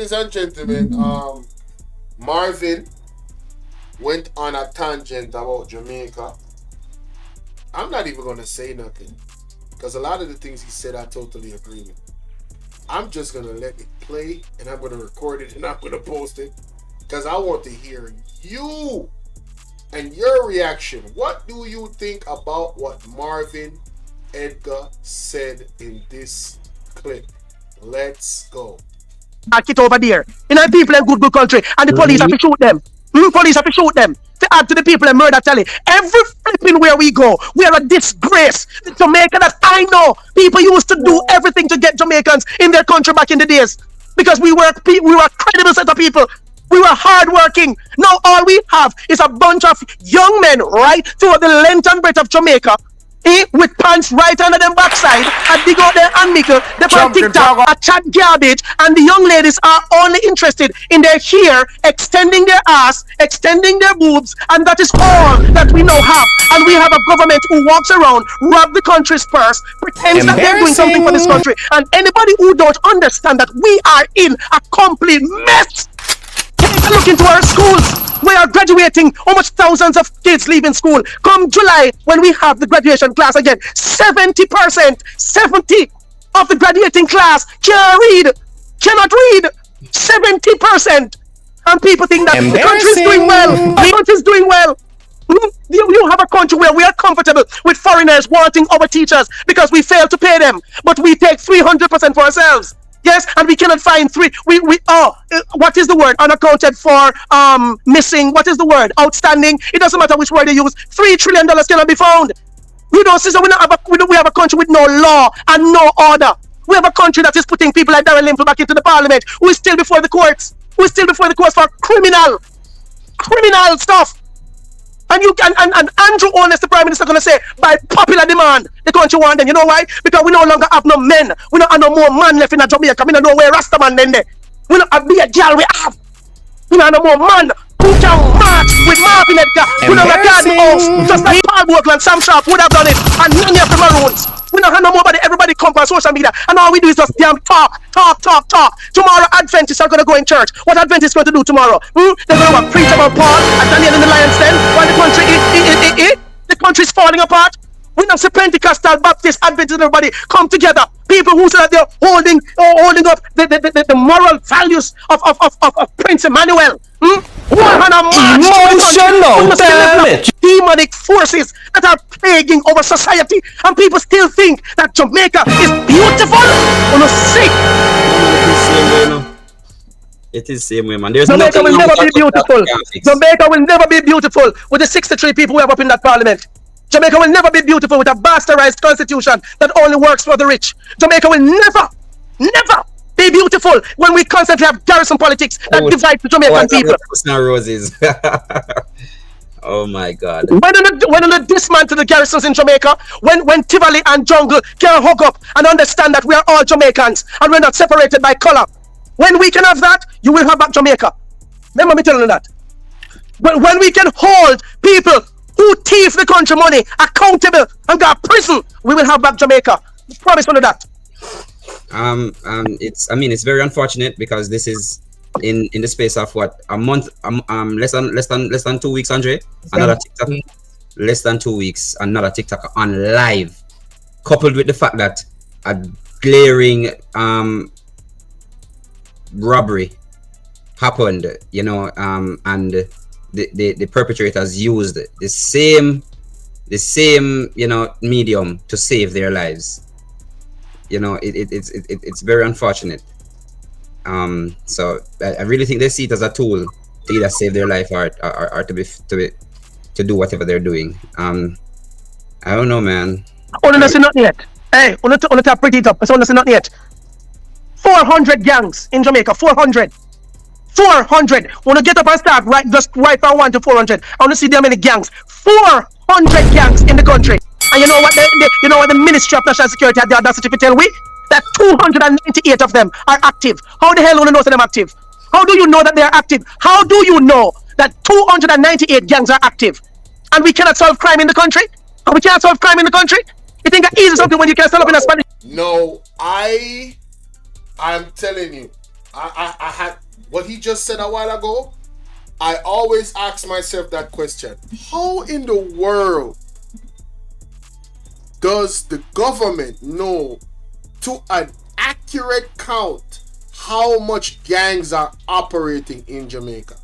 Ladies and gentlemen, Marvin went on a tangent about Jamaica. I'm not even gonna say nothing because a lot of the things he said I totally agree with. I'm just gonna let it play and I'm gonna record it and I'm gonna post it because I want to hear you and your reaction. What do you think about what Marvin Edgar said in this clip? Let's go. Back it over there. You know, people in good country, and the police have to shoot them. Police have to shoot them to add to the people in murder tally. Every flipping where we go, we are a disgrace. The Jamaica that I know, people used to do everything to get Jamaicans in their country back in the days because we were a credible set of people. We were hardworking. Now all we have is a bunch of young men right through the length and breadth of Jamaica. With pants right under them backside and dig out their hand mickle, they on TikTok, a chat garbage, and the young ladies are only interested in their hair, extending their ass, extending their boobs, and that is all that we now have. And we have a government who walks around, rob the country's purse, pretends that they're doing something for this country. And anybody who don't understand that we are in a complete mess. Take a look into our schools. We are graduating almost thousands of kids leaving school. Come July, when we have the graduation class again, 70% of the graduating class cannot read. 70%. And people think that the country is doing well. The country is doing well. You have a country where we are comfortable with foreigners wanting our teachers because we fail to pay them, but we take 300% for ourselves. Yes, and we cannot find what is the word? Unaccounted for, missing, what is the word? Outstanding. It doesn't matter which word you use. $3 trillion cannot be found. We don't see, so we have a country with no law and no order. We have a country that is putting people like Darren Limple back into the parliament, who is still before the courts. Who is still before the courts for criminal stuff. And Andrew Holness, the Prime Minister, gonna say, by popular demand, the country want them. You know why? Because we no longer have no men. We don't have no more man left in Jamaica. We don't know where Rastaman then there. We don't have be a girl we have. We don't have no more man who can march with Marvin Edgar. We don't regard the house just like Paul Bogle and Sam Sharp would have done it. And many of the Maroons. We don't have no nobody. Everybody come on social media. And all we do is just damn talk. Tomorrow Adventists are going to go in church. What Adventists going to do tomorrow? They're going to preach about Paul and Daniel in the lion's den while the country is falling apart. We don't see Pentecostal, Baptist, Adventists, everybody come together. People who say that they're holding up the moral values of Prince Emmanuel. Emotional damage. Demonic forces that are plaguing our society, and people still think that Jamaica is beautiful. Sick. It is same way, man. There's Jamaica will never be beautiful. Jamaica will never be beautiful with the 63 people we have up in that parliament. Jamaica will never be beautiful with a bastardized constitution that only works for the rich. Jamaica will never be beautiful when we constantly have garrison politics that divide the Jamaican people. Roses. Oh my God. When on dismantle the garrisons in Jamaica, when Tivoli and Jungle can hook up and understand that we are all Jamaicans and we're not separated by color. When we can have that, you will have back Jamaica. Remember me telling you that. When we can hold people who thief the country money accountable and got prison, we will have back Jamaica. Promise me that. It's very unfortunate because this is in the space of what, a month, less than 2 weeks, Andre. Another TikTok, less than 2 weeks, another TikTok on live, coupled with the fact that a glaring robbery happened, and the perpetrators used the same medium to save their lives. It's very unfortunate. So I really think they see it as a tool to either save their life or to do whatever they're doing. I don't know, man. Not yet. Hey, on the top, pretty top. It's not yet. 400 gangs in Jamaica. 400. Want to get up and start right from 1 to 400. I want to see how many gangs. 400 gangs in the country. And you know what the Ministry of National Security had the audacity to tell we? That 298 of them are active. How the hell do you know that they're active? How do you know that they are active? How do you know that 298 gangs are active? And we cannot solve crime in the country? You think that easy something when you can stand up in a Spanish? No, I'm telling you, I had what he just said a while ago. I always ask myself that question: how in the world does the government know to an accurate count how much gangs are operating in Jamaica?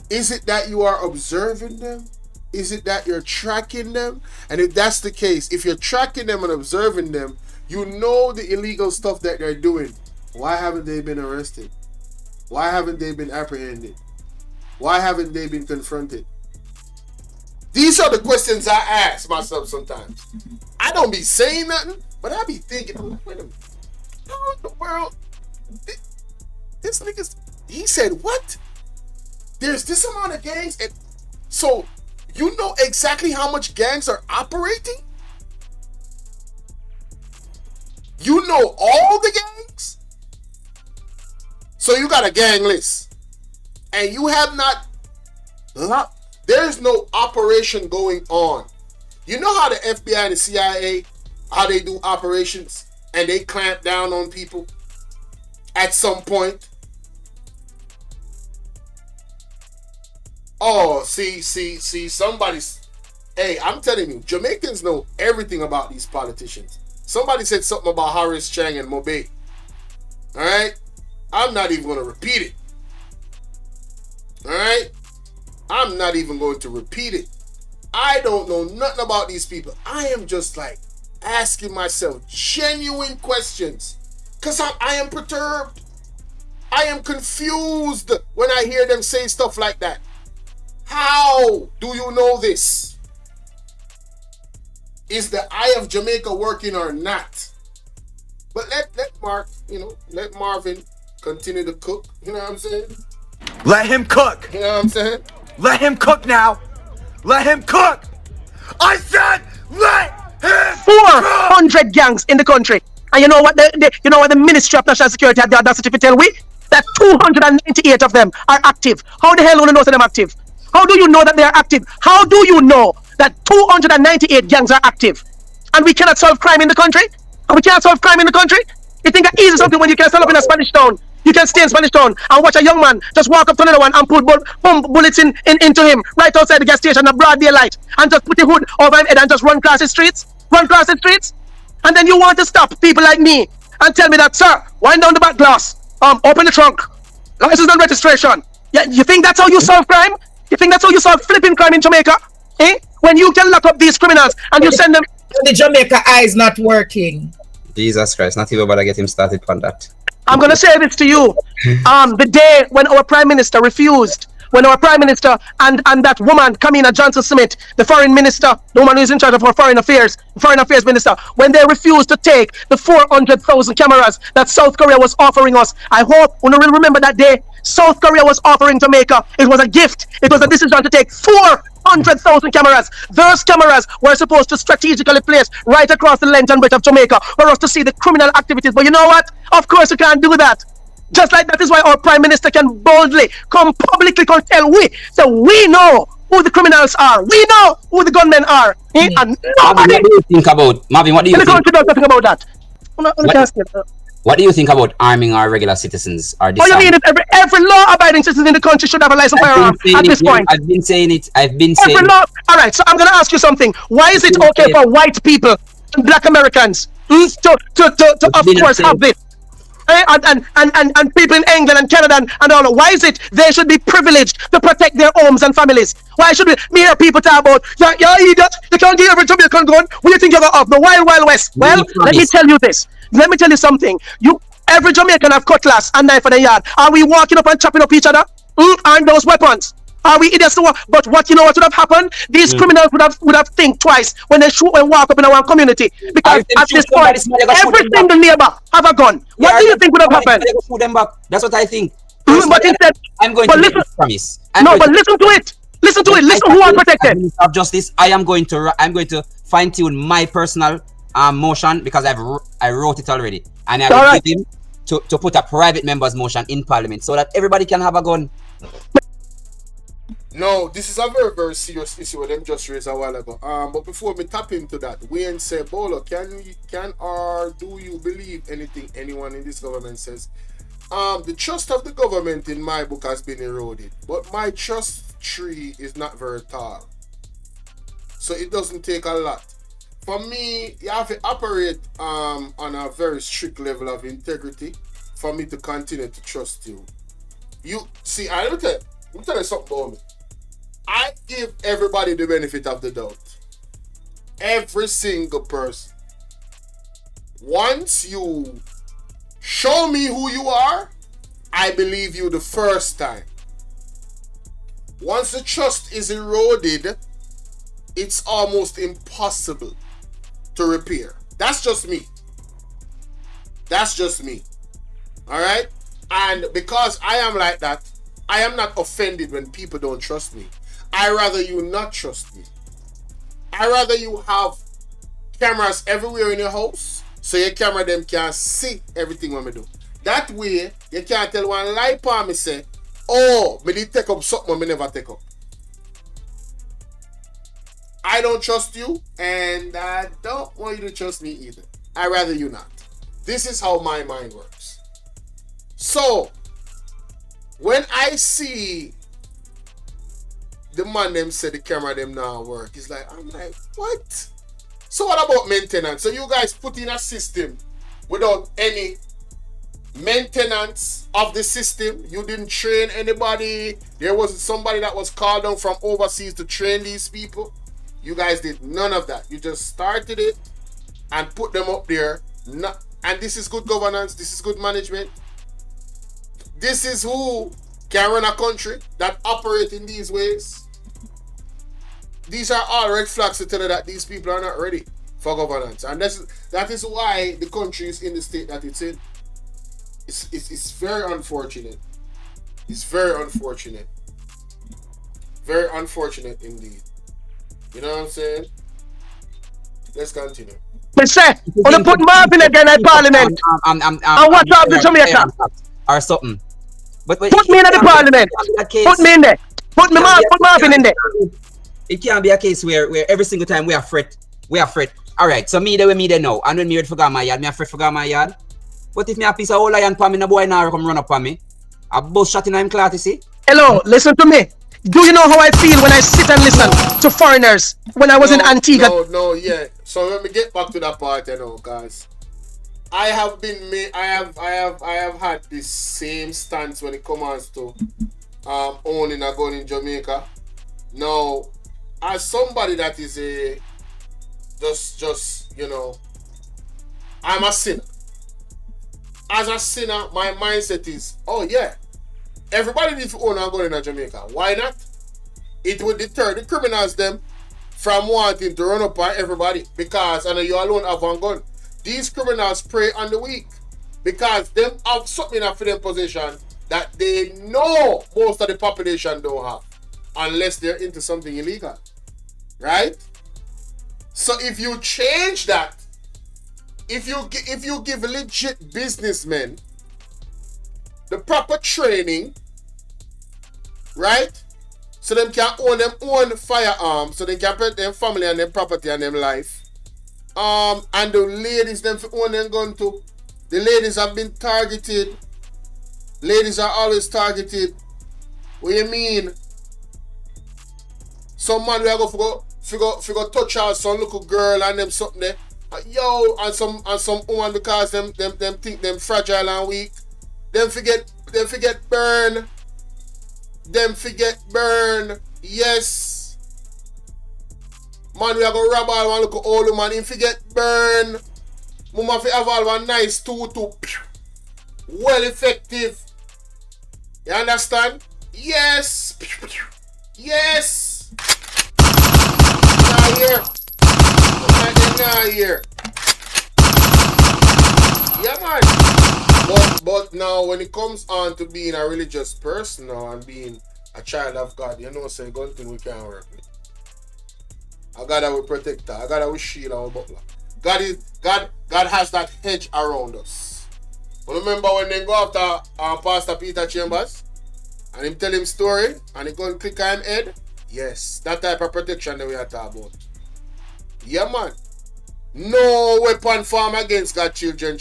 Is it that you are observing them? Is it that you're tracking them? And if that's the case, if you're tracking them and observing them, you know the illegal stuff that they're doing. Why haven't they been arrested? Why haven't they been apprehended? Why haven't they been confronted? These are the questions I ask myself sometimes. I don't be saying nothing, but I be thinking, oh, wait a minute. How in the world? This nigga's. He said, what? There's this amount of gangs, and so you know exactly how much gangs are operating? You know all the gangs? So you got a gang list. And you have not. There's no operation going on. You know how the FBI and the CIA, how they do operations and they clamp down on people at some point? Oh, see, somebody's. Hey, I'm telling you, Jamaicans know everything about these politicians. Somebody said something about Horace Chang and Mobe. Alright? I'm not even going to repeat it. Alright? I'm not even going to repeat it. I don't know nothing about these people. I am just like asking myself genuine questions. Because I am perturbed. I am confused when I hear them say stuff like that. How do you know this? Is the eye of Jamaica working or not? But let Marvin continue to cook. You know what I'm saying? Let him cook. You know what I'm saying? Let him cook now. Let him cook. I said let him 400 gangs in the country. And you know what the Ministry of National Security had the audacity to tell we? That 298 of them are active. How the hell do you know them active? How do you know that they are active? How do you know that 298 gangs are active? And we cannot solve crime in the country? And we cannot solve crime in the country? You think that easy something when you can stand up in a Spanish town? You can stay in Spanish town and watch a young man just walk up to another one and put bullets into him right outside the gas station at broad daylight and just put the hood over him head and just run across the streets? Run across the streets? And then you want to stop people like me and tell me that, sir, wind down the back glass, open the trunk, license and registration. Yeah, you think that's how you solve crime? You think that's how you solve flipping crime in Jamaica? Eh? When you can lock up these criminals and you send them. The Jamaica eye is not working. Jesus Christ, not even about to get him started on that. I'm gonna say this to you. The day when our Prime Minister refused, when our Prime Minister and that woman, Kamina Johnson Smith, the Foreign Minister, the woman who is in charge of our Foreign Affairs Minister, when they refused to take the 400,000 cameras that South Korea was offering us, I hope you will remember that day. South Korea was offering Jamaica. It was a gift. It was a decision to take 400,000 cameras. Those cameras were supposed to strategically place right across the length and breadth of Jamaica for us to see the criminal activities. But you know what? Of course you can't do that. Just like that is why our Prime Minister can boldly come publicly tell we, so we know who the criminals are. We know who the gunmen are. And nobody What do you think about Marvin? What do you think? does nothing about that. What do you think about arming our regular citizens? Oh, you mean every law-abiding citizen in the country should have a license firearm at this point? I've been saying it. Every law. All right, so I'm going to ask you something. Why is it okay for white people and black Americans to of course have this? And people in England and Canada and all. Why is it they should be privileged to protect their homes and families? Why should we hear people talk about, you're idiot, you can't give every Jamaican gun? What do you think you're going to have? The wild, wild west? Well, let me tell you this. Let me tell you something. Every Jamaican have cutlass and knife in the yard. Are we walking up and chopping up each other? Aren't those weapons? Are we idiots? But what you know what would have happened? These criminals would have think twice when they shoot and walk up in our community. Because at this point, every single neighbor have a gun. What do you think would have happened? Shoot them back. That's what I think. But instead, I'm going to listen, promise. Listen to it. Listen to it. Listen who are protected. Of justice, I'm going to fine tune my personal motion because I wrote it already, and I will give him to put a private member's motion in Parliament so that everybody can have a gun. No, this is a very, very serious issue with them just raised a while ago. But before we tap into that, Wayne said, Bolo, can or do you believe anything anyone in this government says? The trust of the government in my book has been eroded, but my trust tree is not very tall, so it doesn't take a lot. For me, you have to operate on a very strict level of integrity for me to continue to trust you. You see, let me tell you something about me. I give everybody the benefit of the doubt. Every single person. Once you show me who you are, I believe you the first time. Once the trust is eroded, it's almost impossible to repair. That's just me. That's just me. Alright? And because I am like that, I am not offended when people don't trust me. I rather you not trust me. I rather you have cameras everywhere in your house, so your camera them can see everything when we do. That way, you can't tell one lie for me say, oh, me did take up something me never take up. I don't trust you, and I don't want you to trust me either. I rather you not. This is how my mind works. So, when I see the man them say the camera them now work, it's like, I'm like, what? So what about maintenance? So you guys put in a system without any maintenance of the system. You didn't train anybody. There wasn't somebody that was called down from overseas to train these people. You guys did none of that. You just started it and put them up there. And this is good governance. This is good management. This is who can run a country that operate in these ways. These are all red flags to tell you that these people are not ready for governance. And that is why the country is in the state that it's in. It's very unfortunate. It's very unfortunate. Very unfortunate indeed. You know what I'm saying? Let's continue. Me say, wanna put Marvin again in Parliament. And what's up with Jamaica? Or something. But put me in the Parliament. Put me in there. Put Marvin in there. It can't be a case where every single time we are fret. Alright, so me there now. And when me ready for my yard, me afraid for my yard. But if me a piece of old lion for me, no boy now come run up on me. A bus shot in him clat, you see? Hello, listen to me. Do you know how I feel when I sit and listen to foreigners when I was in Antigua? No, yeah. So let me get back to that part, guys. I have had this same stance when it comes to owning a gun in Jamaica. Now, as somebody that is I'm a sinner. As a sinner, my mindset is, oh yeah, everybody needs to own a gun in Jamaica. Why not? It would deter the criminals them from wanting to run up on everybody, because I know you alone have one gun. These criminals prey on the weak because them have something for their possession that they know most of the population don't have, unless they're into something illegal, right? So if you change that, if you give legit businessmen the proper training, right? So them can own them own firearms, so they can protect their family and their property and their life. And the ladies them for own them gun too. The ladies have been targeted. Ladies are always targeted. What you mean? Some man we are go figure touch out some little girl and them something there. Yo, and some woman because them think them fragile and weak. Them forget burn. Them forget burn. Yes. Man, we are going to rob all one look old man. Him forget burn. Mama fi have all one nice tutu. Well effective. You understand? Yes. Yes. Not here. Not here. Yeah, man. But now when it comes on to being a religious person now and being a child of God, you know, say gun thing we can't work with. I got our protector. I got our shield, our butler. God has that hedge around us. But remember when they go after Pastor Peter Chambers and him tell him story and he go and click on him head? Yes, that type of protection that we are talking about. Yeah, man. No weapon formed against God's children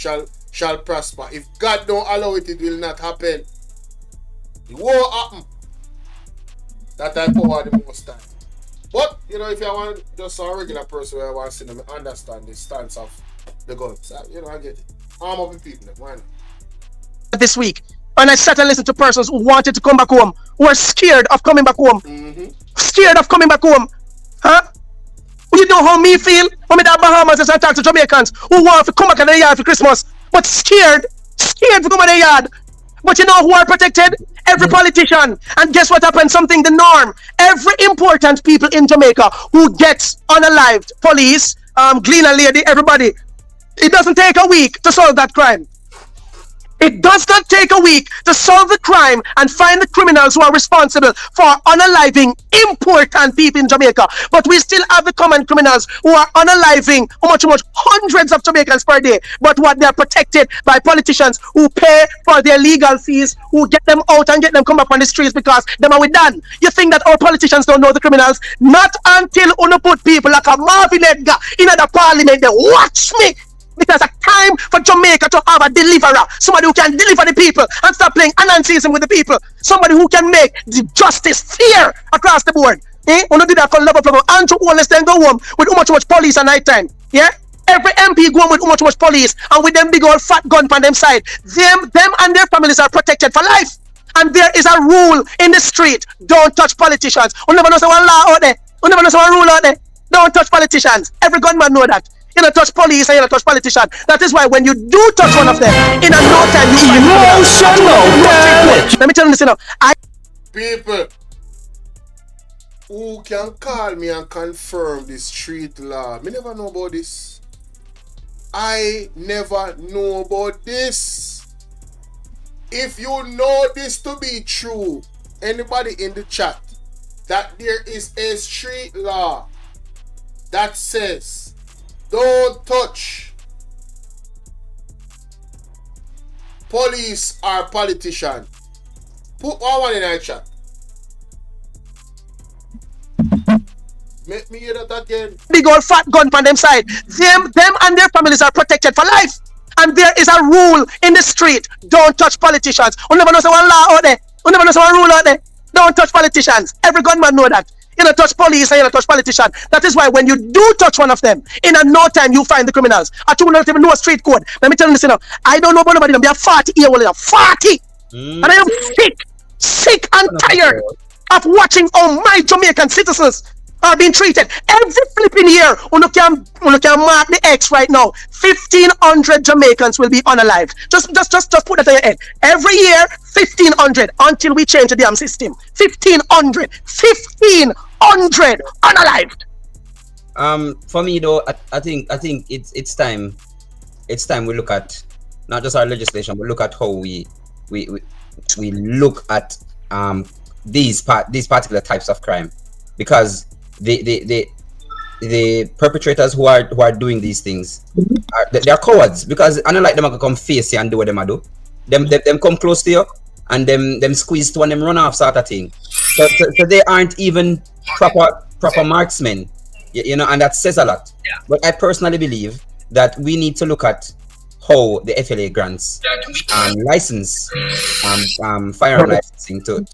shall prosper. If God don't allow it, it will not happen. It won't happen. That I power the most time. But, you know, if you want just a regular person where I want to see them understand the stance of the guns, you know, I get it. Arm up the people, why not? This week, and I sat and listened to persons who wanted to come back home, who are scared of coming back home. Scared of coming back home. Huh? You know how me feel when me that Bahamas and talk to Jamaicans who want to come back in the yard for Christmas, but scared to come in the yard. But you know who are protected? Every politician. And guess what happened? Something the norm. Every important people in Jamaica who gets unalived, police, cleaner lady, everybody. It doesn't take a week to solve that crime. It does not take a week to solve the crime and find the criminals who are responsible for unaliving important people in Jamaica. But we still have the common criminals who are unaliving how much hundreds of Jamaicans per day. But what they are protected by politicians who pay for their legal fees, who get them out and get them come up on the streets because them are we done. You think that our politicians don't know the criminals? Not until you put people like a Marvin Edgar in the parliament. They watch me. Because it's time for Jamaica to have a deliverer. Somebody who can deliver the people and stop playing anarchism with the people. Somebody who can make the justice fair across the board. When you do that for love of Andrew Wallace then go home with how much police at night time. Yeah? Every MP go home with how much police and with them big old fat gun on them side. Them and their families are protected for life. And there is a rule in the street. Don't touch politicians. You never know someone law out there. You never know someone rule out there. Don't touch politicians. Every gunman know that. You don't touch police and you don't touch politicians. That is why when you do touch one of them, in a no time you emotional damage. Let me tell you this, you know. People who can call me and confirm this street law. Me never know about this. I never know about this. If you know this to be true, anybody in the chat, that there is a street law that says don't touch police or politician. Put one in the chat. Make me hear that again. Big old fat gun on them side. Them and their families are protected for life. And there is a rule in the street. Don't touch politicians. You never know someone law out there. You never know someone rule out there. Don't touch politicians. Every gunman know that. You don't touch police and you don't touch politicians. That is why when you do touch one of them, in a no time you find the criminals. I do not even know a street code. Let me tell you this, you know. I don't know about nobody. They are 40 years old. 40! And I am sick and tired of watching how my Jamaican citizens are being treated. Every flipping year, when you can mark the X right now, 1,500 Jamaicans will be unalived. Just put that in your head. Every year, 1,500 until we change the damn system. 1,500 unalived. For me though, I think it's time. It's time we look at not just our legislation, but look at how we look at these particular types of crime, because the perpetrators who are doing these things they are cowards, because I don't like them to come face you and do what them do. Them come close to you and them squeeze to and them run off sort of thing. So they aren't even proper marksmen, you know, and that says a lot. Yeah. But I personally believe that we need to look at how the FLA grants license firearm licensing to